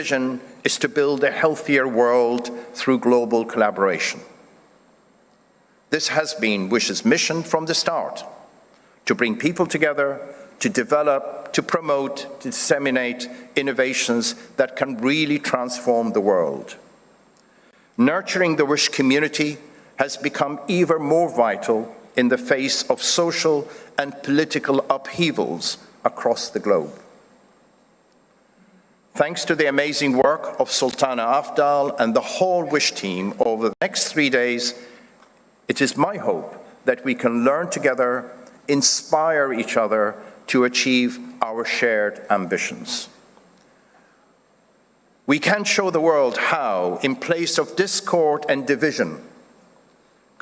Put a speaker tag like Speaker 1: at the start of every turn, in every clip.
Speaker 1: vision is to build a healthier world through global collaboration. This has been WISH's mission from the start, to bring people together, to develop, to promote, to disseminate innovations that can really transform the world. Nurturing the WISH community has become even more vital in the face of social and political upheavals across the globe. Thanks to the amazing work of Sultana Afdal and the whole WISH team over the next 3 days, it is my hope that we can learn together, inspire each other to achieve our shared ambitions. We can show the world how, in place of discord and division,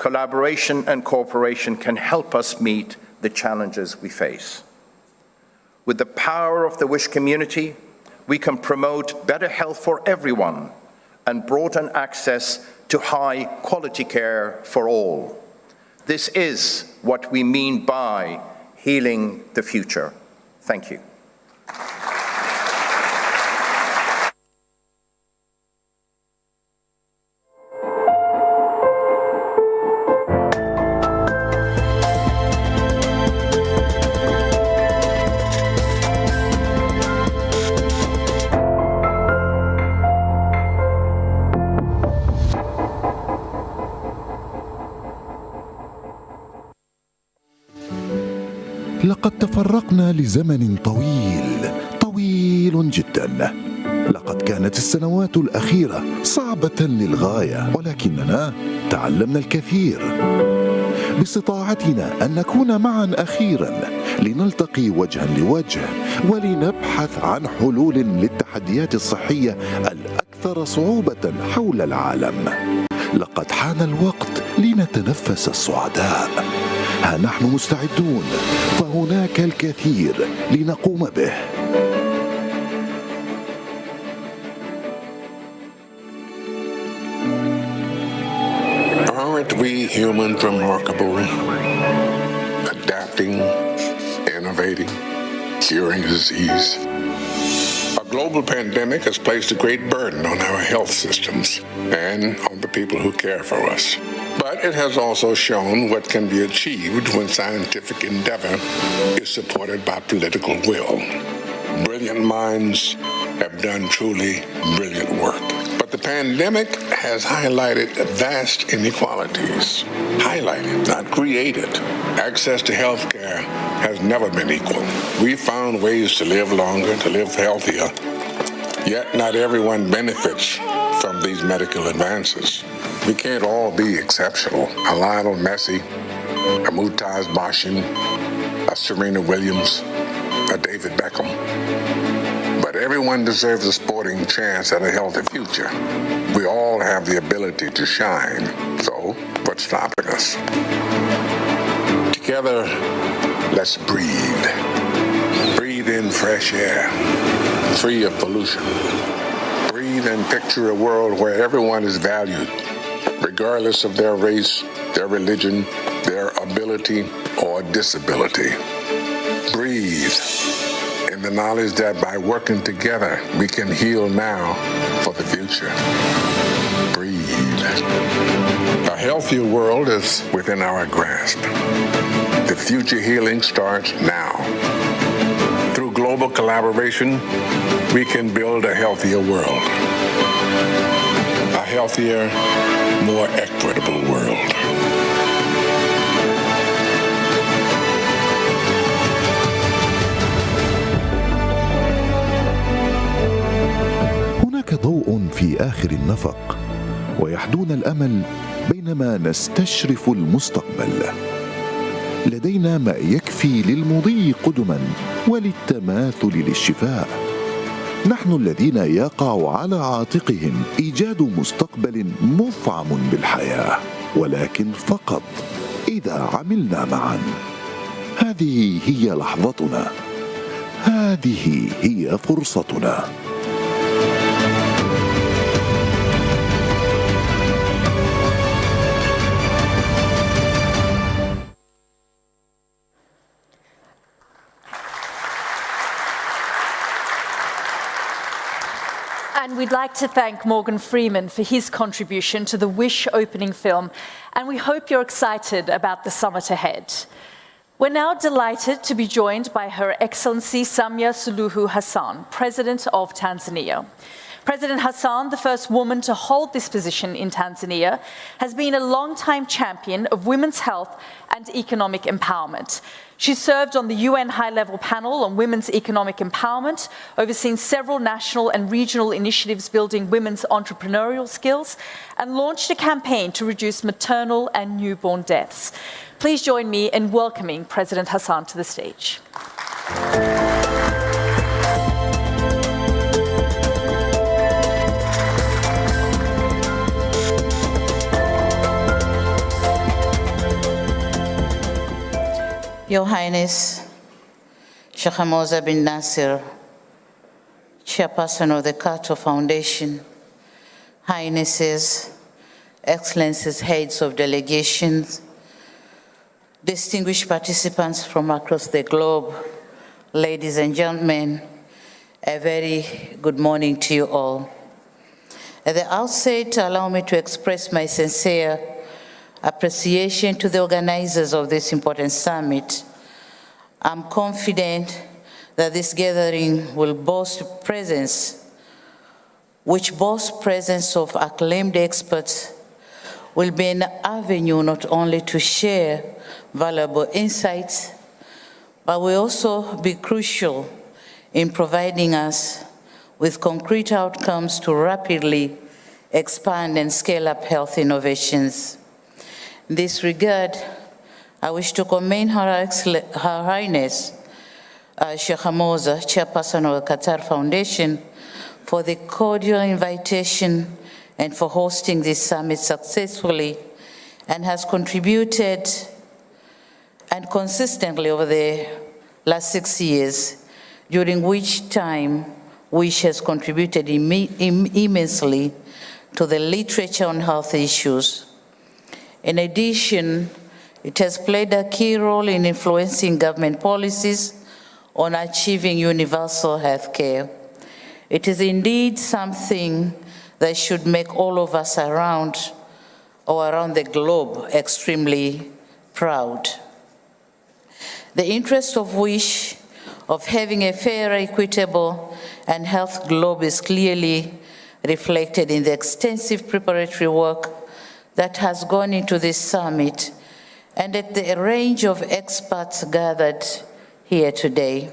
Speaker 1: collaboration and cooperation can help us meet the challenges we face. With the power of the WISH community, we can promote better health for everyone and broaden access to high-quality care for all. This is what we mean by healing the future. Thank you.
Speaker 2: لقد تفرقنا لزمن طويل جدا. لقد كانت السنوات الأخيرة صعبة للغاية، ولكننا تعلمنا الكثير. باستطاعتنا أن نكون معا أخيرا لنلتقي وجها لوجه ولنبحث عن حلول للتحديات الصحية الأكثر صعوبة حول العالم. لقد حان الوقت لنتنفس الصعداء. ها نحن مستعدون، فهناك الكثير لنقوم به.
Speaker 3: Aren't we humans remarkable? Adapting, innovating, curing disease. A global pandemic has placed a great burden on our health systems and on the people who care for us. But it has also shown what can be achieved when scientific endeavor is supported by political will. Brilliant minds have done truly brilliant work. But the pandemic has highlighted vast inequalities. Highlighted, not created. Access to health care has never been equal. We found ways to live longer, to live healthier, yet not everyone benefits from these medical advances. We can't all be exceptional. A Lionel Messi, a Mutaz Bashin, a Serena Williams, a David Beckham. But everyone deserves a sporting chance at a healthy future. We all have the ability to shine. So, what's stopping us? Together, let's breathe. Breathe in fresh air, free of pollution. Breathe and picture a world where everyone is valued, regardless of their race, their religion, their ability, or disability. Breathe in the knowledge that by working together, we can heal now for the future. Breathe. A healthier world is within our grasp. The future healing starts now. Through global collaboration, we can build a healthier world. A healthier, more equitable world.
Speaker 2: هناك ضوء في آخر النفق، ويحدون الأمل بينما نستشرف المستقبل. لدينا ما يكفي للمضي قدما وللتماثل للشفاء. نحن الذين يقع على عاتقهم إيجاد مستقبل مفعم بالحياة، ولكن فقط إذا عملنا معا. هذه هي لحظتنا، هذه هي فرصتنا.
Speaker 4: And we'd like to thank Morgan Freeman for his contribution to the Wish opening film, and we hope you're excited about the summit ahead. We're now delighted to be joined by Her Excellency Samia Suluhu Hassan, President of Tanzania. President Hassan, the first woman to hold this position in Tanzania, has been a long-time champion of women's health and economic empowerment. She served on the UN High-Level Panel on Women's Economic Empowerment, overseen several national and regional initiatives building women's entrepreneurial skills, and launched a campaign to reduce maternal and newborn deaths. Please join me in welcoming President Hassan to the stage.
Speaker 5: Your Highness, Sheikh Hamoza bin Nasir, Chairperson of the Carter Foundation, Highnesses, Excellencies, Heads of Delegations, distinguished participants from across the globe, ladies and gentlemen, a very good morning to you all. At the outset, allow me to express my sincere appreciation to the organizers of this important summit. I'm confident that this gathering will boast presence of acclaimed experts, will be an avenue not only to share valuable insights, but will also be crucial in providing us with concrete outcomes to rapidly expand and scale up health innovations. In this regard, I wish to commend Her Highness Sheikh Hamoza, Chairperson of the Qatar Foundation, for the cordial invitation and for hosting this summit successfully, and has contributed and consistently over the last 6 years, during which time WISH has contributed immensely to the literature on health issues. In addition, it has played a key role in influencing government policies on achieving universal health care. It is indeed something that should make all of us around the globe extremely proud. The interest of WISH of having a fair, equitable, and health globe is clearly reflected in the extensive preparatory work that has gone into this summit and at the range of experts gathered here today.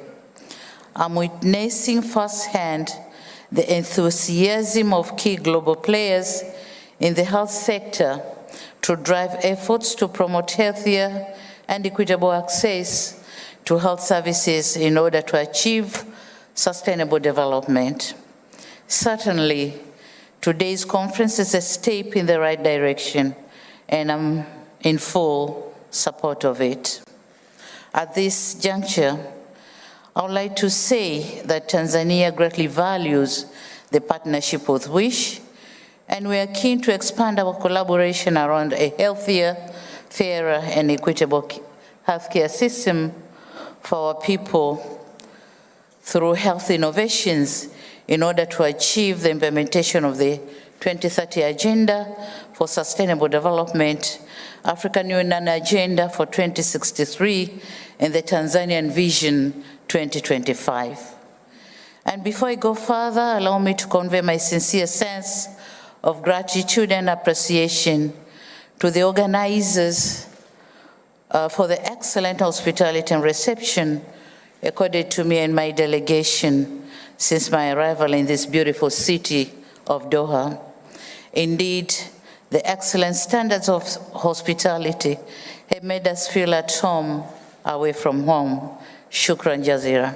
Speaker 5: I'm witnessing firsthand the enthusiasm of key global players in the health sector to drive efforts to promote healthier and equitable access to health services in order to achieve sustainable development. Certainly, today's conference is a step in the right direction, and I'm in full support of it. At this juncture, I would like to say that Tanzania greatly values the partnership with WISH, and we are keen to expand our collaboration around a healthier, fairer, and equitable healthcare system for our people through health innovations in order to achieve the implementation of the 2030 Agenda for Sustainable Development, African Union Agenda for 2063, and the Tanzanian Vision 2025. And before I go further, allow me to convey my sincere sense of gratitude and appreciation to the organizers for the excellent hospitality and reception accorded to me and my delegation since my arrival in this beautiful city of Doha. Indeed, the excellent standards of hospitality have made us feel at home away from home. Shukran Jazira.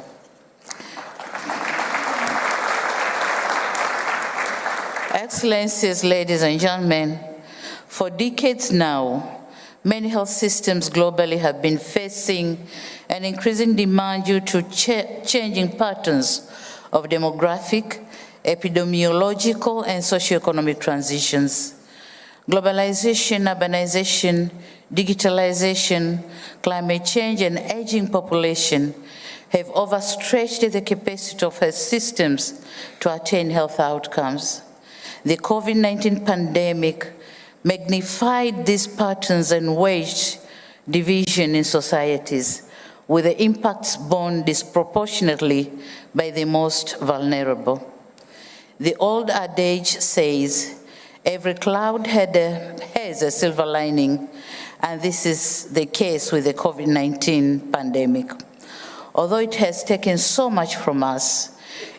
Speaker 5: Excellencies, ladies and gentlemen, for decades now, many health systems globally have been facing an increasing demand due to changing patterns of demographic, epidemiological, and socioeconomic transitions. Globalization, urbanization, digitalization, climate change, and aging population have overstretched the capacity of health systems to attain health outcomes. The COVID-19 pandemic magnified these patterns and waged division in societies, with the impacts borne disproportionately by the most vulnerable. The old adage says, every cloud has a silver lining, and this is the case with the COVID-19 pandemic. Although it has taken so much from us,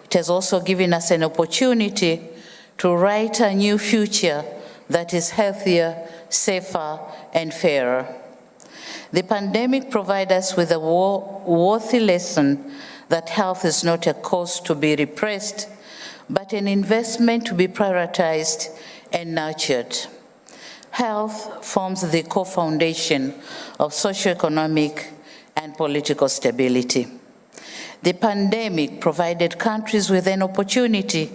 Speaker 5: it has also given us an opportunity to write a new future that is healthier, safer, and fairer. The pandemic provides us with a worthy lesson that health is not a cost to be repressed, but an investment to be prioritized and nurtured. Health forms the core foundation of socioeconomic and political stability. The pandemic provided countries with an opportunity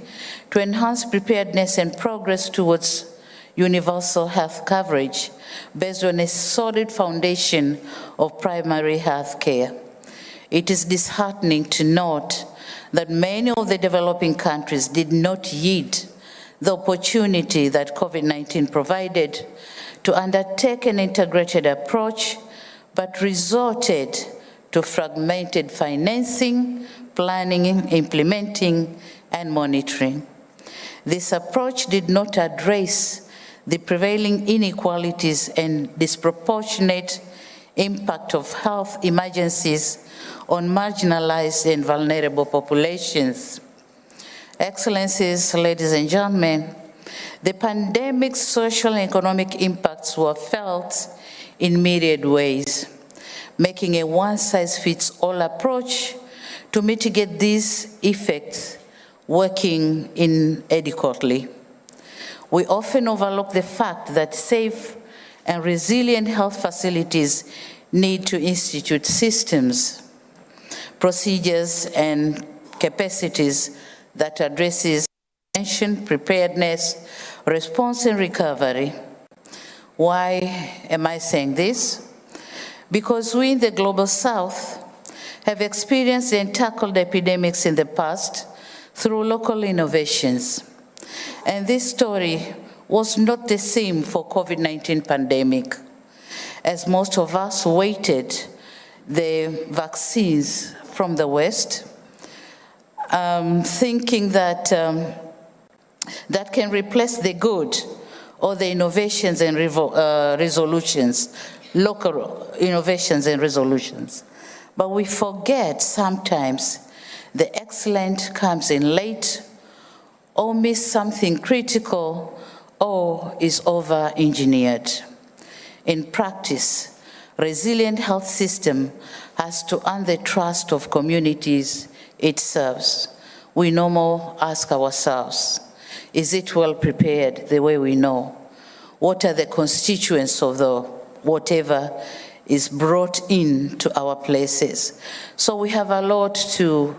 Speaker 5: to enhance preparedness and progress towards universal health coverage based on a solid foundation of primary health care. It is disheartening to note that many of the developing countries did not heed the opportunity that COVID-19 provided to undertake an integrated approach, but resorted to fragmented financing, planning, implementing, and monitoring. This approach did not address the prevailing inequalities and disproportionate impact of health emergencies on marginalized and vulnerable populations. Excellencies, ladies and gentlemen, the pandemic's social and economic impacts were felt in myriad ways, making a one-size-fits-all approach to mitigate these effects working inadequately. We often overlook the fact that safe and resilient health facilities need to institute systems, procedures, and capacities that addresses prevention, preparedness, response, and recovery. Why am I saying this? Because we in the Global South have experienced and tackled epidemics in the past through local innovations. And this story was not the same for COVID-19 pandemic, as most of us waited the vaccines from the West, thinking that that can replace the good or the innovations and resolutions, local innovations and resolutions. But we forget sometimes the excellent comes in late, or miss something critical, or is over-engineered. In practice, resilient health system has to earn the trust of communities it serves. We no more ask ourselves, is it well prepared the way we know? What are the constituents of the whatever is brought into our places? So we have a lot to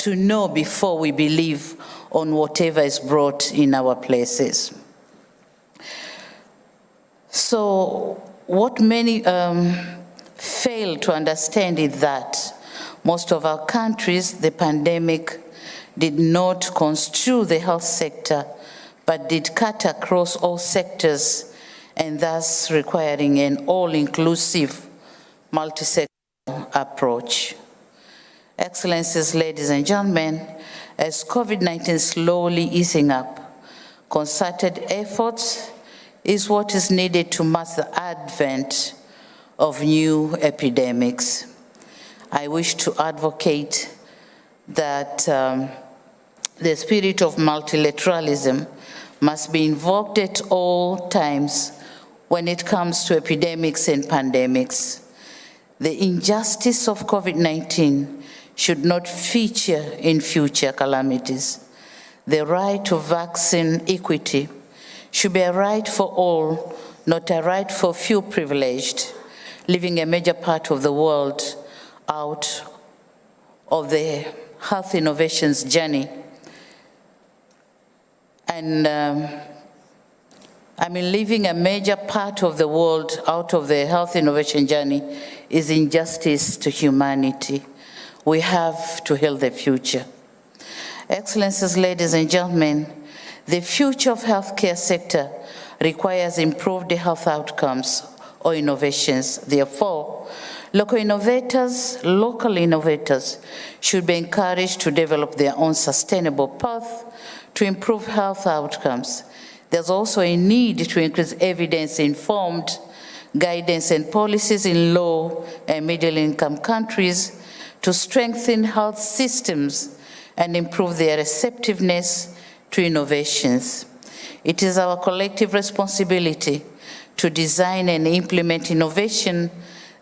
Speaker 5: know before we believe on whatever is brought in our places. So what many fail to understand is that most of our countries, the pandemic did not construe the health sector, but did cut across all sectors, and thus requiring an all-inclusive, multi-sectoral approach. Excellencies, ladies and gentlemen, as COVID-19 slowly easing up, concerted efforts is what is needed to match the advent of new epidemics. I wish to advocate that the spirit of multilateralism must be invoked at all times when it comes to epidemics and pandemics. The injustice of COVID-19 should not feature in future calamities. The right to vaccine equity should be a right for all, not a right for few privileged, leaving a major part of the world out of the health innovations journey. And leaving a major part of the world out of the health innovation journey is injustice to humanity. we have to heal the future. Excellencies, ladies and gentlemen, the future of healthcare sector requires improved health outcomes or innovations. Therefore, local innovators should be encouraged to develop their own sustainable path to improve health outcomes. There's also a need to increase evidence-informed guidance and policies in low and middle-income countries to strengthen health systems and improve their receptiveness to innovations. It is our collective responsibility to design and implement innovation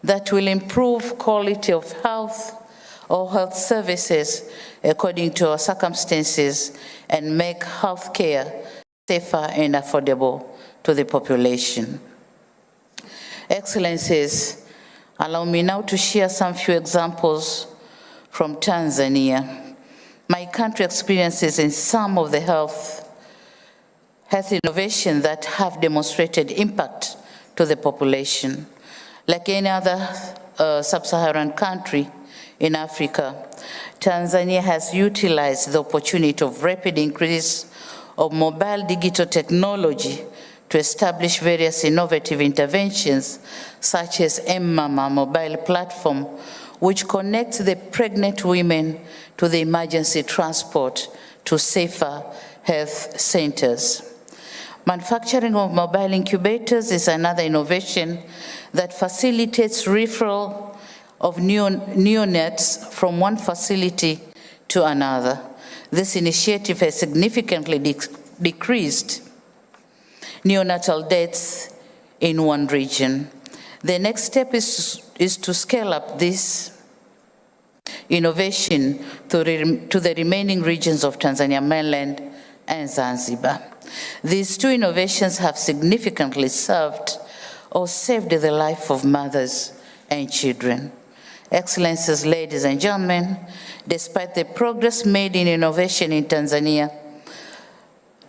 Speaker 5: that will improve quality of health or health services according to our circumstances and make healthcare safer and affordable to the population. Excellencies, allow me now to share some few examples from Tanzania. My country experiences in some of the health innovation that have demonstrated impact to the population. Like any other sub-Saharan country in Africa, Tanzania has utilized the opportunity of rapid increase of mobile digital technology to establish various innovative interventions, such as M-Mama mobile platform, which connects the pregnant women to the emergency transport to safer health centers. Manufacturing of mobile incubators is another innovation that facilitates referral of neonates from one facility to another. This initiative has significantly decreased neonatal deaths in one region. The next step is to scale up this innovation to the remaining regions of Tanzania mainland and Zanzibar. These two innovations have significantly served or saved the life of mothers and children. Excellencies, ladies and gentlemen, despite the progress made in innovation in Tanzania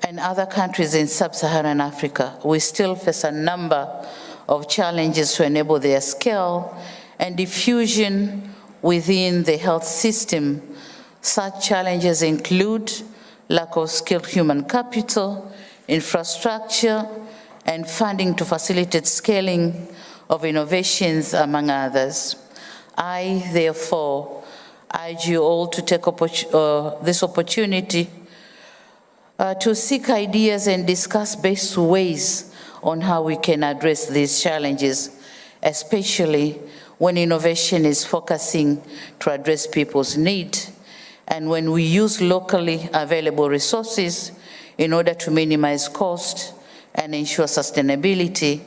Speaker 5: and other countries in sub-Saharan Africa, we still face a number of challenges to enable their scale and diffusion within the health system. Such challenges include lack of skilled human capital, infrastructure, and funding to facilitate scaling of innovations, among others. I, therefore, urge you all to take this opportunity to seek ideas and discuss best ways on how we can address these challenges, especially when innovation is focusing to address people's needs and when we use locally available resources in order to minimize cost and ensure sustainability,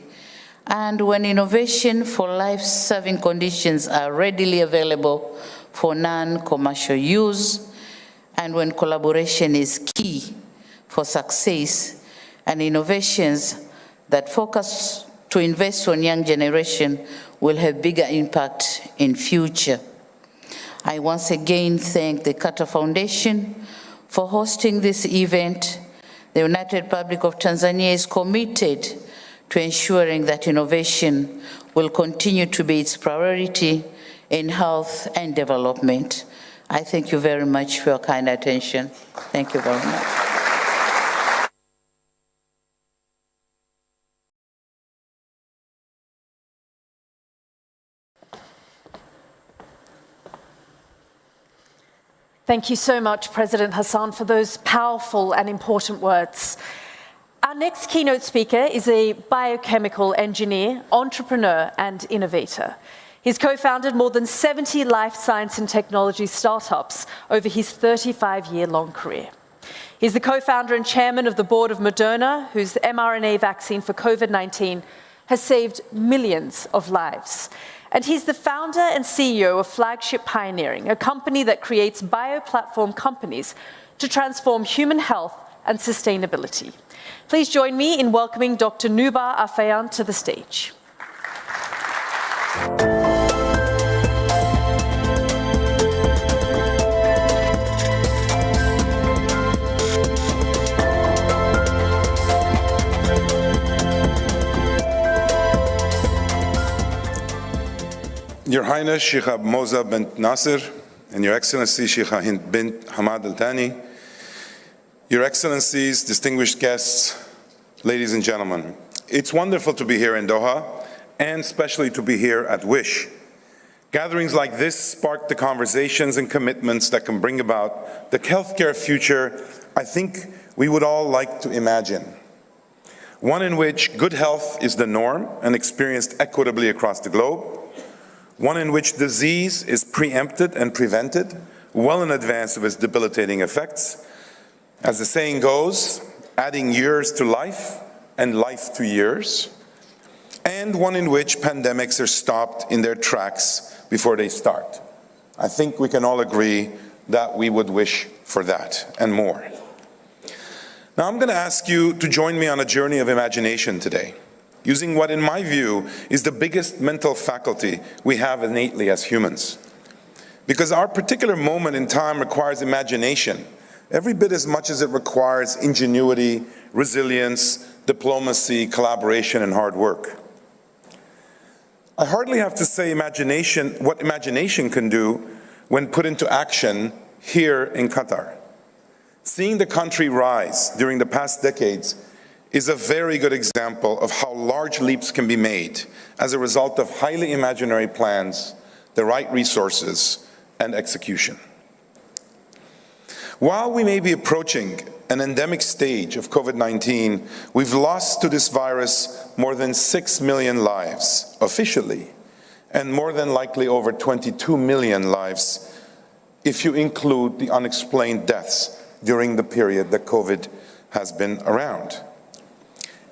Speaker 5: and when innovation for life-saving conditions are readily available for non-commercial use, and when collaboration is key for success, and innovations that focus to invest on young generation will have bigger impact in future. I once again thank the Carter Foundation for hosting this event. The United Republic of Tanzania is committed to ensuring that innovation will continue to be its priority in health and development. I thank you very much for your kind attention. Thank you very much.
Speaker 4: Thank you so much, President Hassan, for those powerful and important words. Our next keynote speaker is a biochemical engineer, entrepreneur, and innovator. He's co-founded more than 70 life science and technology startups over his 35-year-long career. He's the co-founder and chairman of the board of Moderna, whose mRNA vaccine for COVID-19 has saved millions of lives. And he's the founder and CEO of Flagship Pioneering, a company that creates bioplatform companies to transform human health and sustainability. Please join me in welcoming Dr. Nubar Afeyan to the stage.
Speaker 6: Your Highness Sheikh Moza bint Nasser, and Your Excellency Sheikh Hind bint Hamad Al Thani, Your Excellencies, distinguished guests, ladies and gentlemen, it's wonderful to be here in Doha, and especially to be here at WISH. Gatherings like this spark the conversations and commitments that can bring about the healthcare future I think we would all like to imagine. One in which good health is the norm and experienced equitably across the globe. One in which disease is preempted and prevented well in advance of its debilitating effects. As the saying goes, adding years to life and life to years. And one in which pandemics are stopped in their tracks before they start. I think we can all agree that we would wish for that and more. Now I'm going to ask you to join me on a journey of imagination today, using what in my view is the biggest mental faculty we have innately as humans. Because our particular moment in time requires imagination, every bit as much as it requires ingenuity, resilience, diplomacy, collaboration, and hard work. I hardly have to say what imagination can do when put into action here in Qatar. Seeing the country rise during the past decades is a very good example of how large leaps can be made as a result of highly imaginary plans, the right resources, and execution. While we may be approaching an endemic stage of COVID-19, we've lost to this virus more than 6 million lives officially, and more than likely over 22 million lives if you include the unexplained deaths during the period that COVID has been around.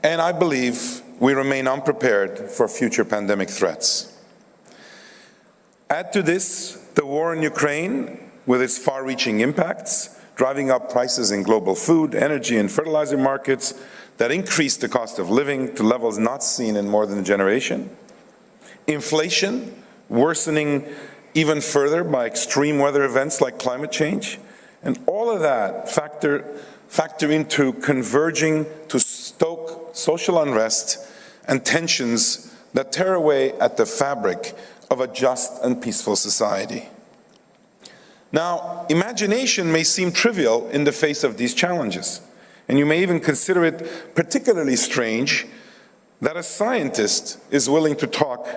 Speaker 6: And I believe we remain unprepared for future pandemic threats. Add to this the war in Ukraine with its far-reaching impacts, driving up prices in global food, energy, and fertilizer markets that increase the cost of living to levels not seen in more than a generation. Inflation worsening even further by extreme weather events like climate change. And all of that factor into converging to stoke social unrest and tensions that tear away at the fabric of a just and peaceful society. Now, imagination may seem trivial in the face of these challenges, and you may even consider it particularly strange that a scientist is willing to talk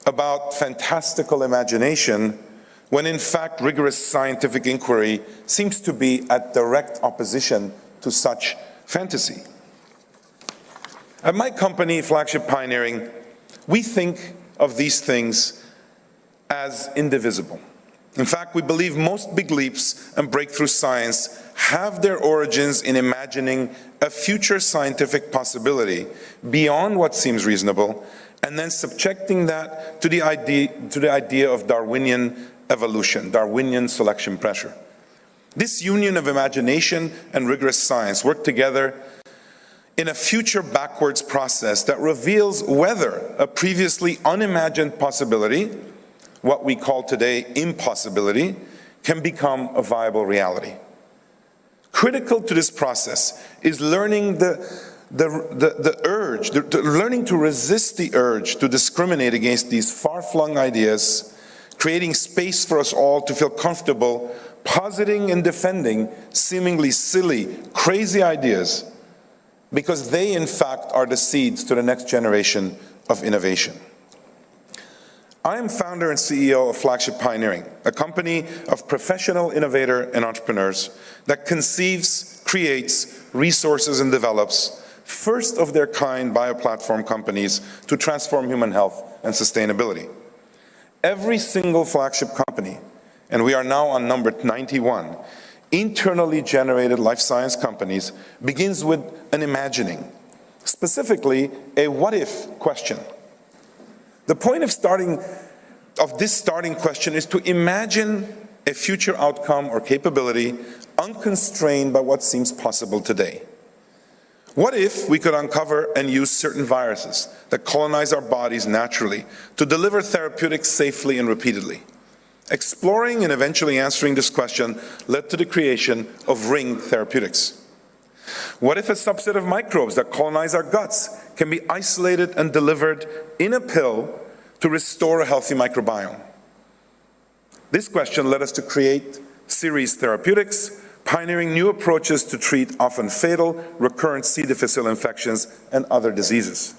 Speaker 6: about fantastical imagination when in fact rigorous scientific inquiry seems to be at direct opposition to such fantasy. At my company, Flagship Pioneering, we think of these things as indivisible. In fact, we believe most big leaps and breakthrough science have their origins in imagining a future scientific possibility beyond what seems reasonable, and then subjecting that to the idea of Darwinian evolution, Darwinian selection pressure. This union of imagination and rigorous science work together in a future backwards process that reveals whether a previously unimagined possibility, what we call today impossibility, can become a viable reality. Critical to this process is learning learning to resist the urge to discriminate against these far-flung ideas, creating space for us all to feel comfortable positing and defending seemingly silly, crazy ideas, because they in fact are the seeds to the next generation of innovation. I am founder and CEO of Flagship Pioneering, a company of professional innovator and entrepreneurs that conceives, creates, resources, and develops first of their kind bioplatform companies to transform human health and sustainability. Every single flagship company, and we are now on number 91, internally generated life science companies, begins with an imagining, specifically a what-if question. The point of this starting question is to imagine a future outcome or capability unconstrained by what seems possible today. What if we could uncover and use certain viruses that colonize our bodies naturally to deliver therapeutics safely and repeatedly? Exploring and eventually answering this question led to the creation of Ring Therapeutics. What if a subset of microbes that colonize our guts can be isolated and delivered in a pill to restore a healthy microbiome? This question led us to create Series Therapeutics, pioneering new approaches to treat often fatal recurrent C. difficile infections and other diseases.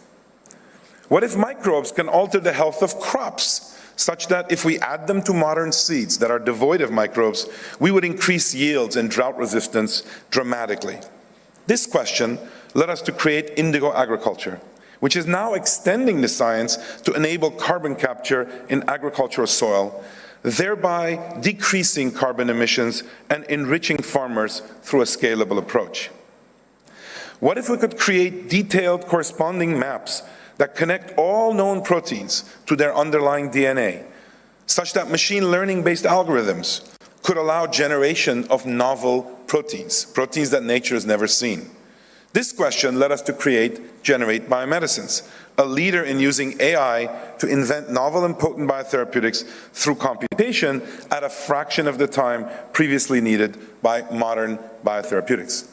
Speaker 6: What if microbes can alter the health of crops, such that if we add them to modern seeds that are devoid of microbes, we would increase yields and drought resistance dramatically? This question led us to create indigo agriculture, which is now extending the science to enable carbon capture in agricultural soil, thereby decreasing carbon emissions and enriching farmers through a scalable approach. What if we could create detailed corresponding maps that connect all known proteins to their underlying DNA, such that machine learning-based algorithms could allow generation of novel proteins, proteins that nature has never seen? This question led us to create Generate Biomedicines, a leader in using AI to invent novel and potent biotherapeutics through computation at a fraction of the time previously needed by modern biotherapeutics.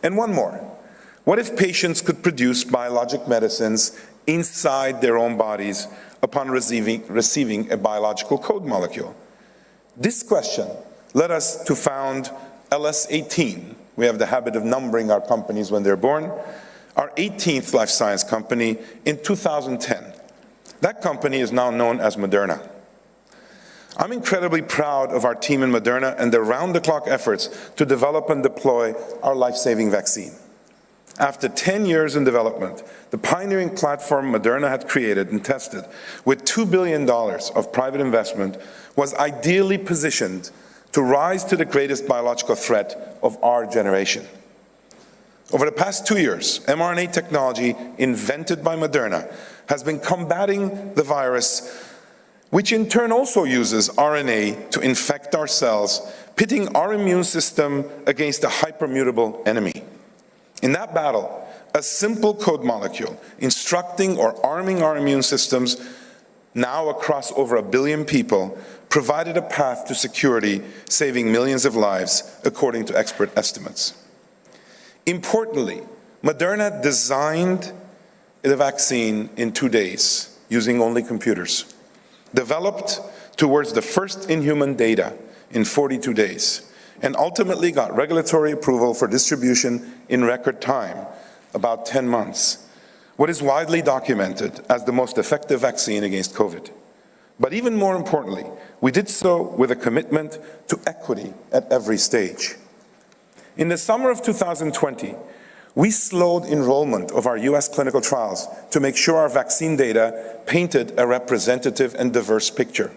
Speaker 6: And one more. What if patients could produce biologic medicines inside their own bodies upon receiving a biological code molecule? This question led us to found LS18. We have the habit of numbering our companies when they're born. Our 18th life science company in 2010. That company is now known as Moderna. I'm incredibly proud of our team in Moderna and their round-the-clock efforts to develop and deploy our life-saving vaccine. After 10 years in development, the pioneering platform Moderna had created and tested with $2 billion of private investment was ideally positioned to rise to the greatest biological threat of our generation. Over the past 2 years, mRNA technology invented by Moderna has been combating the virus, which in turn also uses RNA to infect our cells, pitting our immune system against a hypermutable enemy. In that battle, a simple code molecule instructing or arming our immune systems, now across over 1 billion people, provided a path to security, saving millions of lives, according to expert estimates. Importantly, Moderna designed the vaccine in 2 days, using only computers, developed towards the first in-human data in 42 days, and ultimately got regulatory approval for distribution in record time, about 10 months, what is widely documented as the most effective vaccine against COVID. But even more importantly, we did so with a commitment to equity at every stage. In the summer of 2020, we slowed enrollment of our US clinical trials to make sure our vaccine data painted a representative and diverse picture.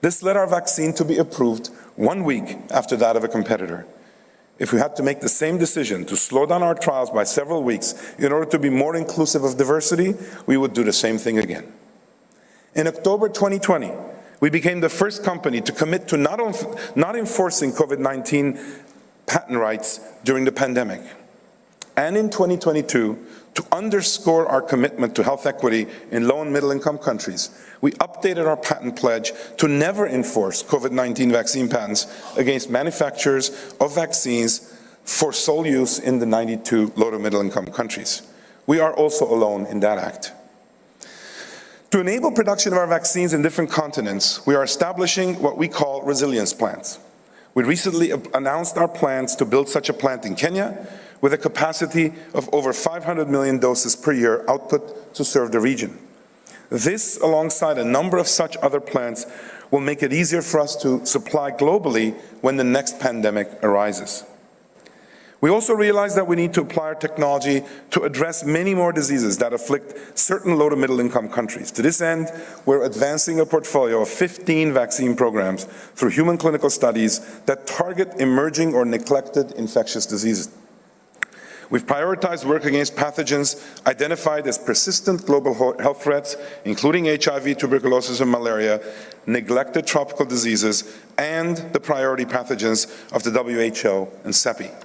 Speaker 6: This led our vaccine to be approved 1 week after that of a competitor. If we had to make the same decision to slow down our trials by several weeks in order to be more inclusive of diversity, we would do the same thing again. In October 2020, we became the first company to commit to not enforcing COVID-19 patent rights during the pandemic. And in 2022, to underscore our commitment to health equity in low and middle income countries, we updated our patent pledge to never enforce COVID-19 vaccine patents against manufacturers of vaccines for sole use in the 92 low to middle income countries. We are also alone in that act. To enable production of our vaccines in different continents, we are establishing what we call resilience plans. We recently announced our plans to build such a plant in Kenya with a capacity of over 500 million doses per year output to serve the region. This, alongside a number of such other plants, will make it easier for us to supply globally when the next pandemic arises. We also realize that we need to apply our technology to address many more diseases that afflict certain low to middle income countries. To this end, we're advancing a portfolio of 15 vaccine programs through human clinical studies that target emerging or neglected infectious diseases. We've prioritized work against pathogens identified as persistent global health threats, including HIV, tuberculosis, and malaria, neglected tropical diseases, and the priority pathogens of the WHO and CEPI.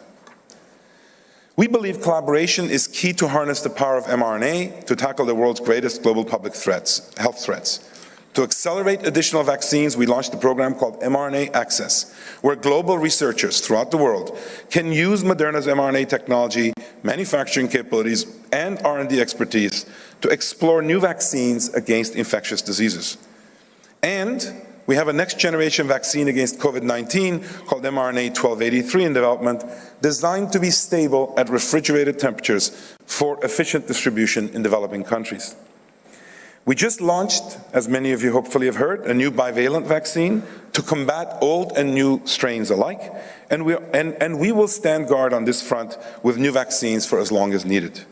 Speaker 6: We believe collaboration is key to harness the power of mRNA to tackle the world's greatest global public health threats. To accelerate additional vaccines, we launched a program called mRNA Access, where global researchers throughout the world can use Moderna's mRNA technology, manufacturing capabilities, and R&D expertise to explore new vaccines against infectious diseases. And we have a next-generation vaccine against COVID-19 called mRNA 1283 in development, designed to be stable at refrigerated temperatures for efficient distribution in developing countries. We just launched, as many of you hopefully have heard, a new bivalent vaccine to combat old and new strains alike, and we will stand guard on this front with new vaccines for as long as needed.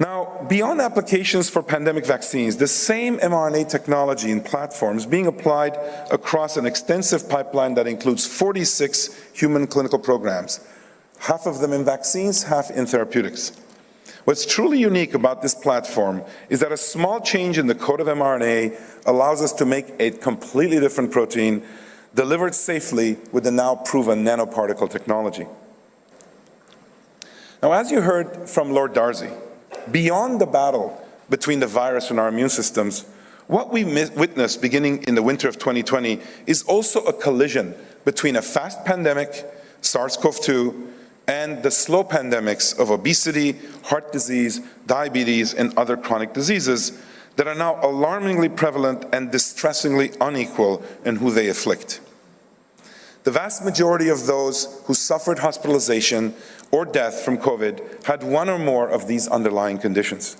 Speaker 6: Now, beyond applications for pandemic vaccines, the same mRNA technology and platforms being applied across an extensive pipeline that includes 46 human clinical programs, half of them in vaccines, half in therapeutics. What's truly unique about this platform is that a small change in the code of mRNA allows us to make a completely different protein delivered safely with the now proven nanoparticle technology. Now, as you heard from Lord Darcy, beyond the battle between the virus and our immune systems, what we witnessed beginning in the winter of 2020 is also a collision between a fast pandemic, SARS-CoV-2, and the slow pandemics of obesity, heart disease, diabetes, and other chronic diseases that are now alarmingly prevalent and distressingly unequal in who they afflict. The vast majority of those who suffered hospitalization or death from COVID had one or more of these underlying conditions.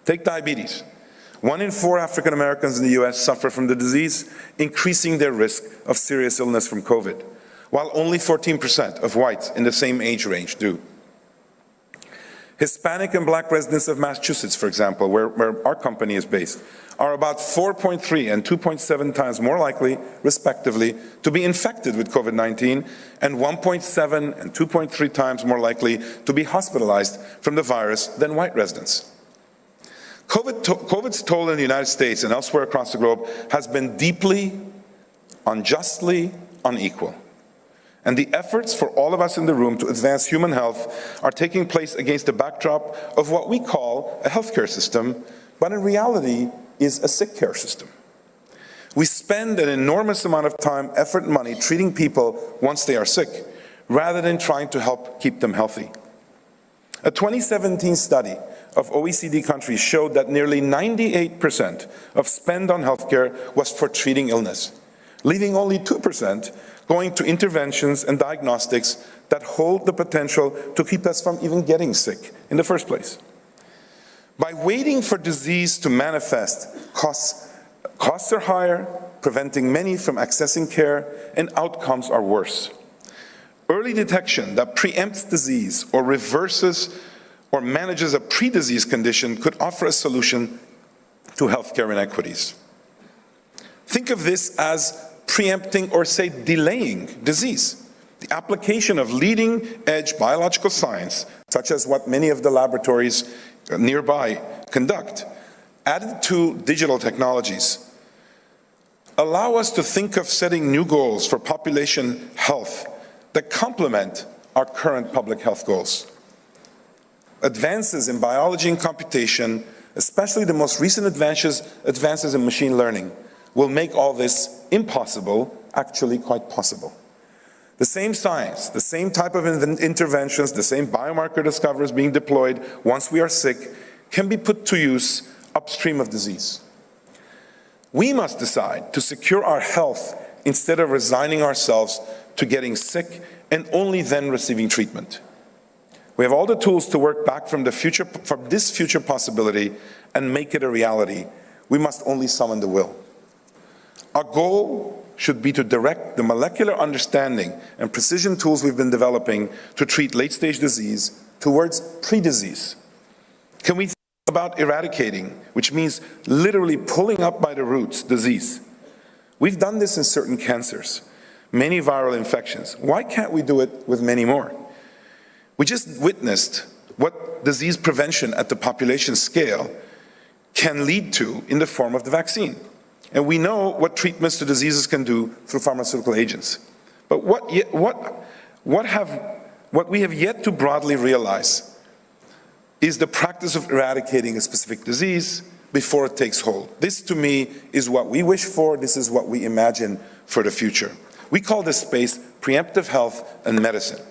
Speaker 6: Take diabetes. 1 in 4 African Americans in the US suffer from the disease, increasing their risk of serious illness from COVID, while only 14% of whites in the same age range do. Hispanic and Black residents of Massachusetts, for example, where our company is based, are about 4.3 and 2.7 times more likely, respectively, to be infected with COVID-19 and 1.7 and 2.3 times more likely to be hospitalized from the virus than white residents. COVID's toll in the United States and elsewhere across the globe has been deeply, unjustly unequal. And the efforts for all of us in the room to advance human health are taking place against the backdrop of what we call a healthcare system, but in reality is a sick care system. We spend an enormous amount of time, effort, and money treating people once they are sick, rather than trying to help keep them healthy. A 2017 study of OECD countries showed that nearly 98% of spend on healthcare was for treating illness, leaving only 2% going to interventions and diagnostics that hold the potential to keep us from even getting sick in the first place. By waiting for disease to manifest, costs are higher, preventing many from accessing care, and outcomes are worse. Early detection that preempts disease or reverses or manages a pre-disease condition could offer a solution to healthcare inequities. Think of this as preempting or, say, delaying disease. The application of leading-edge biological science, such as what many of the laboratories nearby conduct, added to digital technologies, allow us to think of setting new goals for population health that complement our current public health goals. Advances in biology and computation, especially the most recent advances in machine learning, will make all this impossible actually quite possible. The same science, the same type of interventions, the same biomarker discoveries being deployed once we are sick can be put to use upstream of disease. We must decide to secure our health instead of resigning ourselves to getting sick and only then receiving treatment. We have all the tools to work back from this future possibility and make it a reality. We must only summon the will. Our goal should be to direct the molecular understanding and precision tools we've been developing to treat late-stage disease towards pre-disease. Can we think about eradicating, which means literally pulling up by the roots, disease? We've done this in certain cancers, many viral infections. Why can't we do it with many more? We just witnessed what disease prevention at the population scale can lead to in the form of the vaccine. And we know what treatments to diseases can do through pharmaceutical agents. But what we have yet to broadly realize is the practice of eradicating a specific disease before it takes hold. This, to me, is what we wish for. This is what we imagine for the future. We call this space preemptive health and medicine.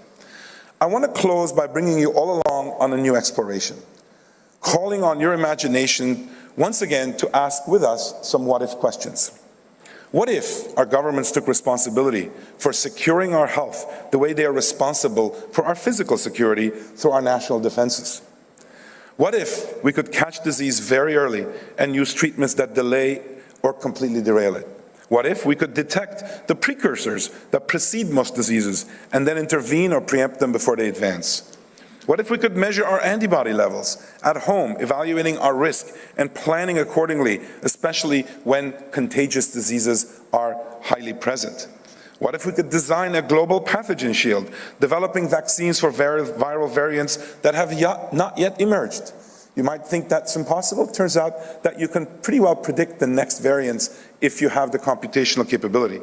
Speaker 6: I want to close by bringing you all along on a new exploration, calling on your imagination once again to ask with us some what-if questions. What if our governments took responsibility for securing our health the way they are responsible for our physical security through our national defenses? What if we could catch disease very early and use treatments that delay or completely derail it? What if we could detect the precursors that precede most diseases and then intervene or preempt them before they advance? What if we could measure our antibody levels at home, evaluating our risk and planning accordingly, especially when contagious diseases are highly present? What if we could design a global pathogen shield, developing vaccines for viral variants that have not yet emerged? You might think that's impossible. It turns out that you can pretty well predict the next variants if you have the computational capability.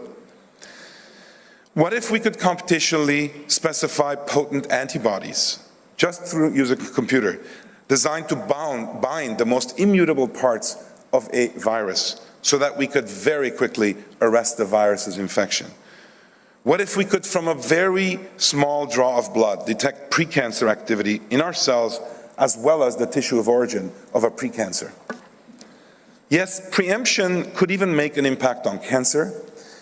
Speaker 6: What if we could computationally specify potent antibodies, just through using a computer, designed to bind the most immutable parts of a virus so that we could very quickly arrest the virus's infection? What if we could, from a very small draw of blood, detect precancer activity in our cells as well as the tissue of origin of a precancer? Yes, preemption could even make an impact on cancer.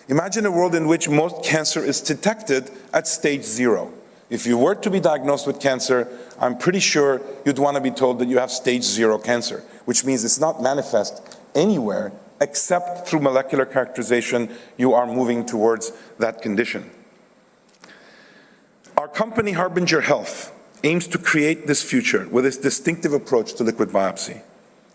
Speaker 6: Imagine a world in which most cancer is detected at stage 0. If you were to be diagnosed with cancer, I'm pretty sure you'd want to be told that you have stage 0 cancer, which means it's not manifest anywhere except through molecular characterization. You are moving towards that condition. Our company, Harbinger Health, aims to create this future with its distinctive approach to liquid biopsy.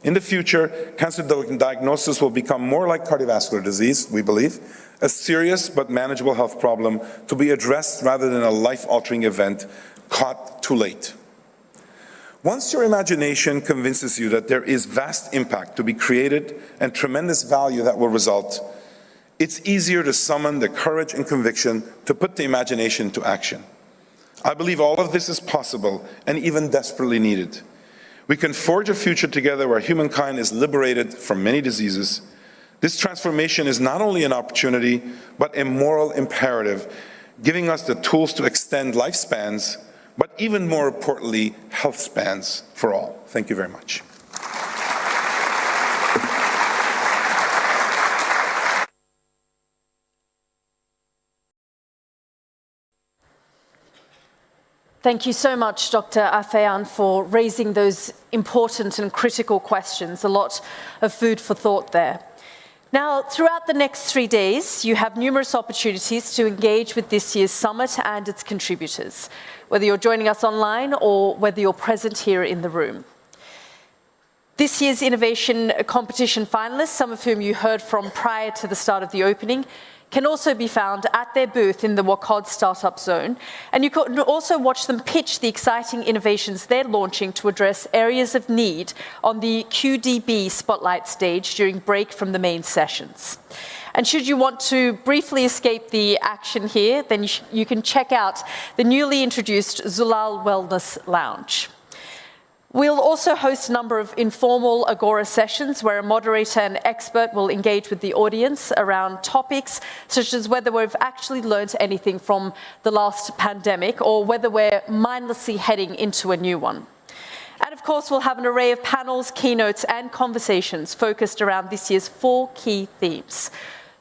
Speaker 6: In the future, cancer diagnosis will become more like cardiovascular disease, we believe, a serious but manageable health problem to be addressed rather than a life-altering event caught too late. Once your imagination convinces you that there is vast impact to be created and tremendous value that will result, it's easier to summon the courage and conviction to put the imagination to action. I believe all of this is possible and even desperately needed. We can forge a future together where humankind is liberated from many diseases. This transformation is not only an opportunity, but a moral imperative, giving us the tools to extend lifespans, but even more importantly, health spans for all. Thank you very much.
Speaker 4: Thank you so much, Dr. Afeyan, for raising those important and critical questions. A lot of food for thought there. Now, throughout the next 3 days, you have numerous opportunities to engage with this year's summit and its contributors, whether you're joining us online or whether you're present here in the room. This year's innovation competition finalists, some of whom you heard from prior to the start of the opening, can also be found at their booth in the WACOD Startup Zone. And you can also watch them pitch the exciting innovations they're launching to address areas of need on the QDB Spotlight stage during break from the main sessions. And should you want to briefly escape the action here, then you can check out the newly introduced Zulal Wellness Lounge. We'll also host a number of informal Agora sessions where a moderator and expert will engage with the audience around topics such as whether we've actually learned anything from the last pandemic or whether we're mindlessly heading into a new one. And of course, we'll have an array of panels, keynotes, and conversations focused around this year's 4 key themes: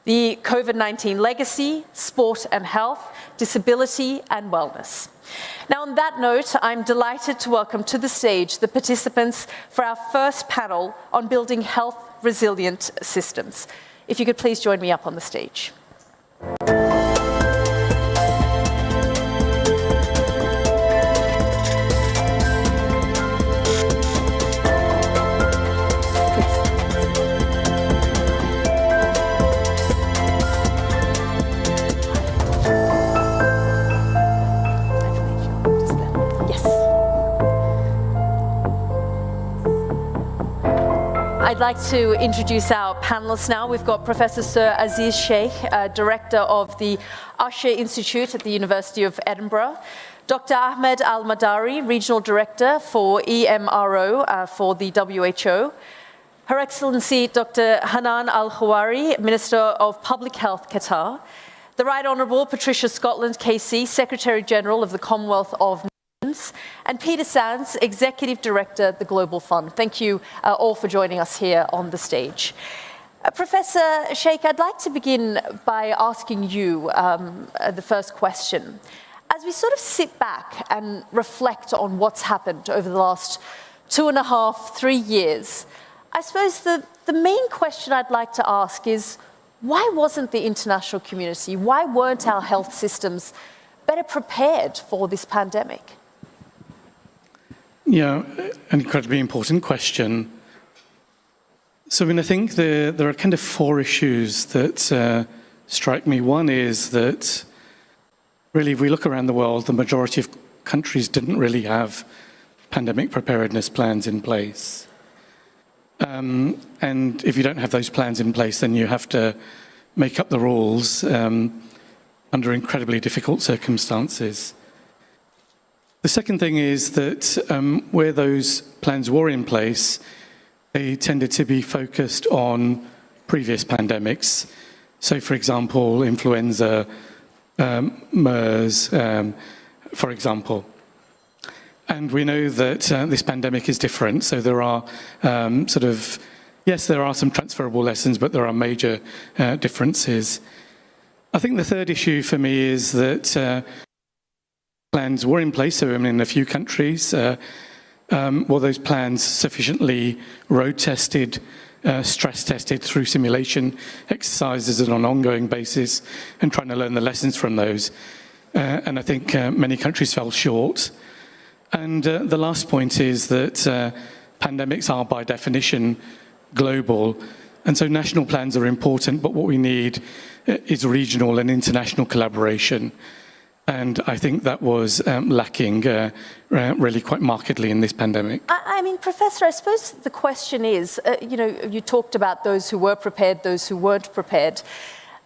Speaker 4: the COVID-19 legacy, sport and health, disability, and wellness. Now, on that note, I'm delighted to welcome to the stage the participants for our first panel on building health-resilient systems. If you could please join me up on the stage. I'd like to introduce our panelists now. We've got Professor Sir Aziz Sheikh, Director of the Usher Institute at the University of Edinburgh. Dr. Ahmed Al-Madari, Regional Director for EMRO for the WHO. Her Excellency Dr. Hanan Al-Khouari, Minister of Public Health, Qatar. The Right Honourable Patricia Scotland, KC, Secretary General of the Commonwealth of Nations, and Peter Sands, Executive Director at the Global Fund. Thank you all for joining us here on the stage. Professor Sheikh, I'd like to begin by asking you the first question. As we sort of sit back and reflect on what's happened over the last 2.5, 3 years, I suppose the main question I'd like to ask is, why wasn't the international community, why weren't our health systems better prepared for this pandemic?
Speaker 7: Yeah, an incredibly important question. So, I think there are kind of 4 issues that strike me. One is that really, if we look around the world, the majority of countries didn't really have pandemic preparedness plans in place. And if you don't have those plans in place, then you have to make up the rules under incredibly difficult circumstances. The second thing is that where those plans were in place, they tended to be focused on previous pandemics. So, for example, influenza, MERS, for example. And we know that this pandemic is different, so there are yes, there are some transferable lessons, but there are major differences. I think the third issue for me is that plans were in place, so in a few countries, were those plans sufficiently road-tested, stress-tested through simulation exercises on an ongoing basis and trying to learn the lessons from those. And I think many countries fell short. And the last point is that pandemics are by definition global. And so national plans are important, but what we need is regional and international collaboration. And I think that was lacking really quite markedly in this pandemic.
Speaker 4: I mean, Professor, I suppose the question is, you talked about those who were prepared, those who weren't prepared.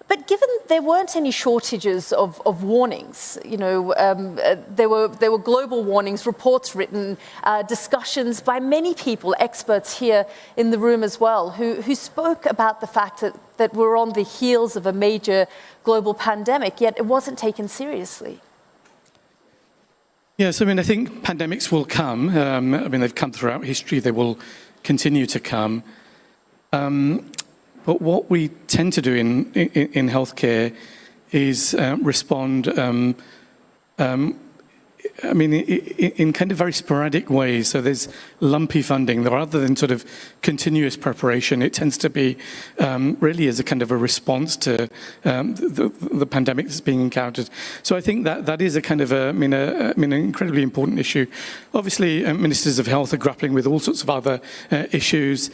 Speaker 4: But given there weren't any shortages of warnings, there were global warnings, reports written, discussions by many people, experts here in the room as well, who spoke about the fact that we're on the heels of a major global pandemic, yet it wasn't taken seriously.
Speaker 7: Yes, I think pandemics will come. They've come throughout history, they will continue to come. But what we tend to do in healthcare is respond, in kind of very sporadic ways. So there's lumpy funding. Rather than sort of continuous preparation, it tends to be really as a kind of a response to the pandemic that's being encountered. So I think that is a kind of an incredibly important issue. Obviously, ministers of health are grappling with all sorts of other issues.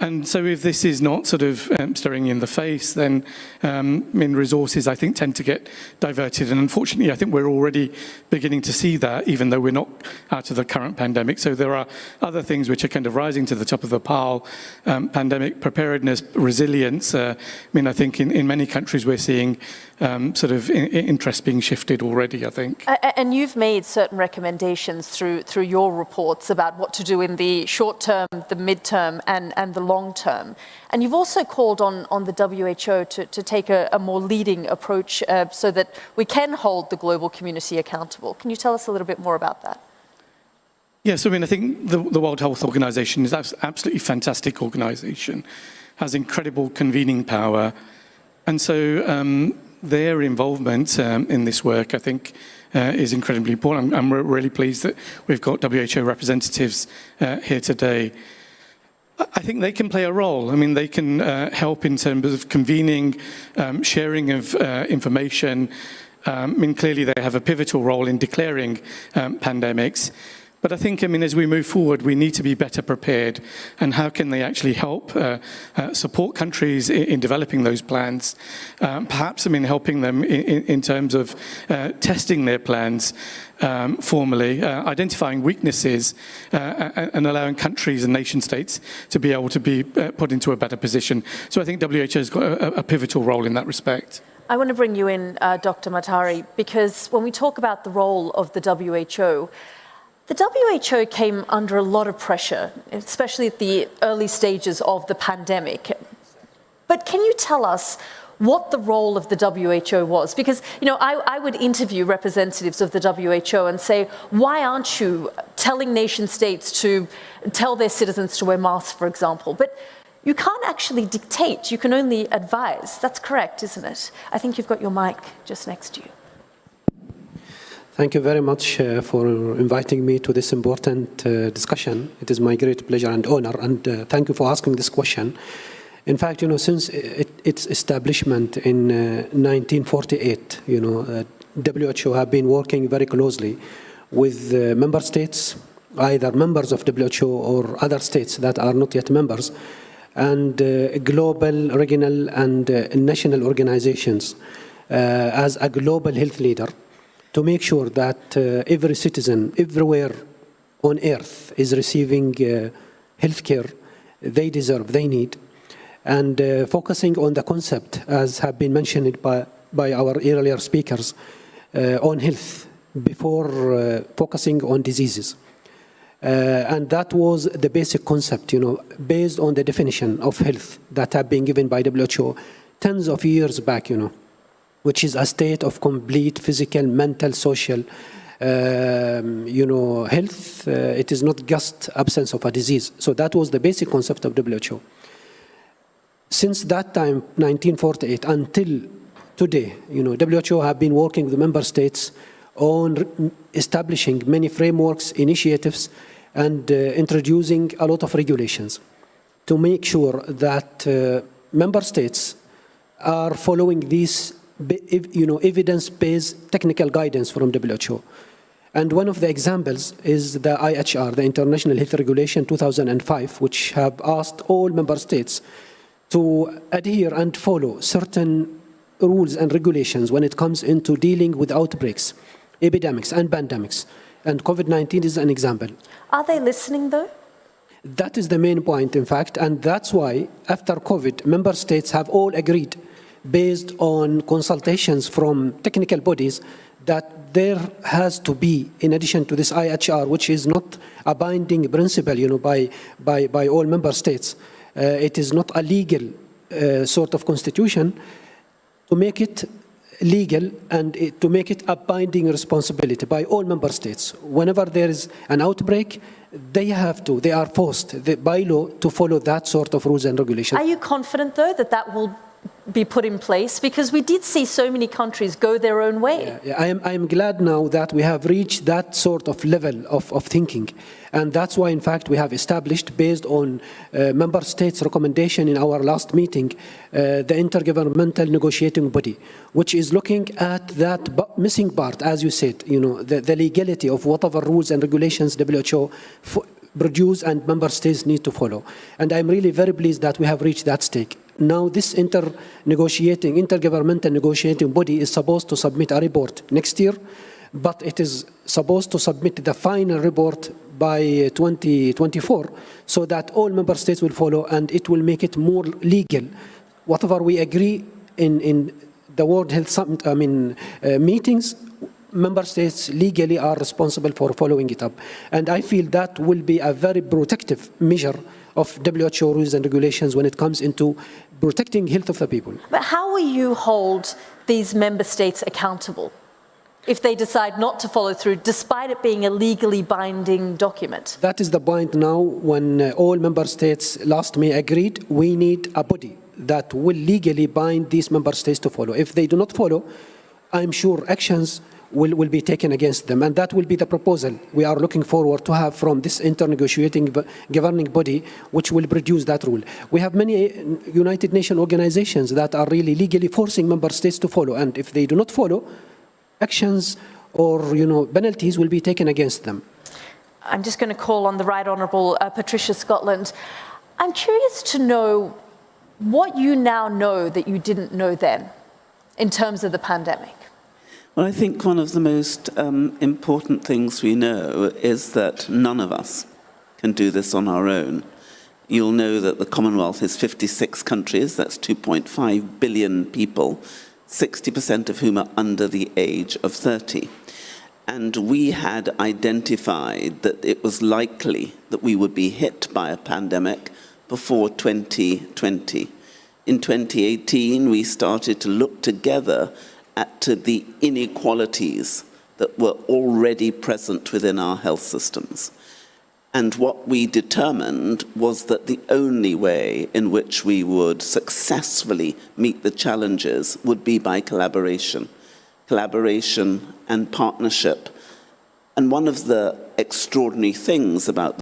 Speaker 7: And so if this is not sort of staring in the face, then resources, I think, tend to get diverted. And unfortunately, I think we're already beginning to see that, even though we're not out of the current pandemic. So there are other things which are kind of rising to the top of the pile. Pandemic preparedness, resilience. I think in many countries we're seeing sort of interest being shifted already, I think.
Speaker 4: And you've made certain recommendations through your reports about what to do in the short term, the mid-term, and the long term. And you've also called on the WHO to take a more leading approach so that we can hold the global community accountable. Can you tell us a little bit more about that?
Speaker 7: Yes, I think the World Health Organization is an absolutely fantastic organization, has incredible convening power. And so their involvement in this work, I think, is incredibly important. I'm really pleased that we've got WHO representatives here today. I think they can play a role. They can help in terms of convening, sharing of information. Clearly they have a pivotal role in declaring pandemics. But I think, as we move forward, we need to be better prepared. And how can they actually help support countries in developing those plans? Perhaps, helping them in terms of testing their plans formally, identifying weaknesses, and allowing countries and nation states to be able to be put into a better position. So I think WHO has got a pivotal role in that respect.
Speaker 4: I want to bring you in, Dr. Matari, because when we talk about the role of the WHO came under a lot of pressure, especially at the early stages of the pandemic. But can you tell us what the role of the WHO was? Because, I would interview representatives of the WHO and say, why aren't you telling nation states to tell their citizens to wear masks, for example? But You can't actually dictate, you can only advise. That's correct, isn't it? I think you've got your mic just next to you.
Speaker 8: Thank you very much for inviting me to this important discussion. It is my great pleasure and honor, and thank you for asking this question. In fact, since its establishment in 1948, WHO have been working very closely with member states, either members of WHO or other states that are not yet members, and global, regional, and national organizations as a global health leader, to make sure that every citizen everywhere on earth is receiving health care they deserve, they need, and focusing on the concept, as have been mentioned by our earlier speakers, on health before focusing on diseases. And that was the basic concept, based on the definition of health that have been given by WHO tens of years back, which is a state of complete physical, mental, social, health. It is not just absence of a disease. So that was the basic concept of WHO. Since that time, 1948, until today, WHO have been working with the member states on establishing many frameworks, initiatives, and introducing a lot of regulations to make sure that member states are following these evidence-based technical guidance from WHO. And one of the examples is the IHR, the International Health Regulation 2005, which have asked all member states to adhere and follow certain rules and regulations when it comes into dealing with outbreaks, epidemics, and pandemics. And COVID-19 is an example.
Speaker 4: Are they listening, though?
Speaker 8: That is the main point, in fact, and that's why, after COVID, member states have all agreed, based on consultations from technical bodies, that there has to be, in addition to this IHR, which is not a binding principle, by all member states, it is not a legal sort of constitution, to make it legal and to make it a binding responsibility by all member states. Whenever there is an outbreak, they are forced by law to follow that sort of rules and regulations.
Speaker 4: Are you confident, though, that that will be put in place? Because we did see so many countries go their own way.
Speaker 8: Yeah, I am glad now that we have reached that sort of level of thinking. And that's why, in fact, we have established, based on member states' recommendation in our last meeting, the Intergovernmental Negotiating Body, which is looking at that missing part, as you said, the legality of whatever rules and regulations WHO produce and member states need to follow. And I'm really very pleased that we have reached that stage. Now this intergovernmental negotiating body is supposed to submit a report next year, but it is supposed to submit the final report by 2024, so that all member states will follow, and it will make it more legal. Whatever we agree in the World Health Summit, meetings, member states legally are responsible for following it up. And I feel that will be a very protective measure of WHO rules and regulations when it comes into protecting health of the people.
Speaker 4: But how will you hold these member states accountable if they decide not to follow through, despite it being a legally binding document?
Speaker 8: That is the point now, when all member states last May agreed, we need a body that will legally bind these member states to follow. If they do not follow, I'm sure actions will be taken against them. And that will be the proposal we are looking forward to have from this inter-negotiating governing body, which will produce that rule. We have many United Nations organizations that are really legally forcing member states to follow. And if they do not follow, actions or penalties will be taken against them.
Speaker 4: I'm just going to call on the Right Honourable Patricia Scotland. I'm curious to know what you now know that you didn't know then in terms of the pandemic.
Speaker 9: Well, I think one of the most important things we know is that none of us can do this on our own. You'll know that the Commonwealth is 56 countries, that's 2.5 billion people, 60% of whom are under the age of 30. And we had identified that it was likely that we would be hit by a pandemic before 2020. In 2018, we started to look together at the inequalities that were already present within our health systems. And what we determined was that the only way in which we would successfully meet the challenges would be by collaboration and partnership. And one of the extraordinary things about